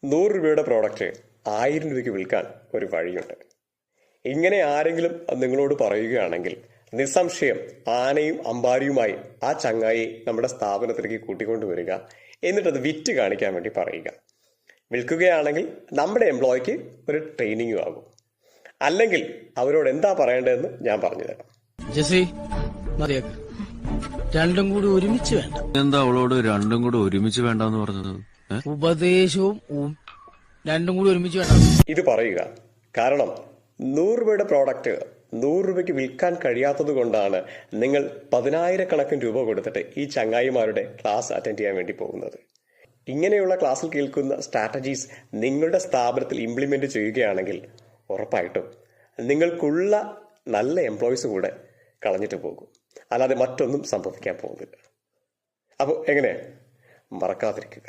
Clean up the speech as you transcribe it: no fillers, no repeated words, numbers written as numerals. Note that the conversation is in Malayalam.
100 രൂപയുടെ പ്രോഡക്റ്റ് 1000 രൂപയ്ക്ക് വിൽക്കാൻ ഒരു വഴിയുണ്ട്. ഇങ്ങനെ ആരെങ്കിലും നിങ്ങളോട് പറയുകയാണെങ്കിൽ നിസ്സംശയം ആനയും അമ്പാരിയുമായി ആ ചങ്ങായി നമ്മുടെ സ്ഥാപനത്തിലേക്ക് കൂട്ടിക്കൊണ്ടുവരിക. എന്നിട്ടത് വിറ്റ് കാണിക്കാൻ വേണ്ടി പറയുക. വിൽക്കുകയാണെങ്കിൽ നമ്മുടെ എംപ്ലോയിക്ക് ഒരു ട്രെയിനിങ്ങും ആകും. അല്ലെങ്കിൽ അവരോട് എന്താ പറയേണ്ടതെന്ന് ഞാൻ പറഞ്ഞു തരാം. ജെസി, രണ്ടും കൂടി ഒരുമിച്ച് വേണ്ട. എന്താ അവളോട് രണ്ടും കൂടി ഒരുമിച്ച് വേണ്ടെന്ന് പറഞ്ഞത്? ഉപദേശവും രണ്ടും കൂടി ഒരുമിച്ച് വേണ്ട ഇത് പറയുക. കാരണം 100 രൂപയുടെ പ്രോഡക്റ്റ് 100 രൂപയ്ക്ക് വിൽക്കാൻ കഴിയാത്തത് കൊണ്ടാണ് നിങ്ങൾ 10,000 രൂപ കൊടുത്തിട്ട് ഈ ചങ്ങായിമാരുടെ ക്ലാസ് അറ്റൻഡ് ചെയ്യാൻ വേണ്ടി പോകുന്നത്. ഇങ്ങനെയുള്ള ക്ലാസ്സിൽ കേൾക്കുന്ന സ്ട്രാറ്റജീസ് നിങ്ങളുടെ സ്ഥാപനത്തിൽ ഇംപ്ലിമെന്റ് ചെയ്യുകയാണെങ്കിൽ ഉറപ്പായിട്ടും നിങ്ങൾക്കുള്ള നല്ല എംപ്ലോയീസ് കൂടെ കളഞ്ഞിട്ട് പോകും. അല്ലാതെ മറ്റൊന്നും സംഭവിക്കാൻ പോകുന്നില്ല. അപ്പോൾ എങ്ങനെ? മറക്കാതിരിക്കുക.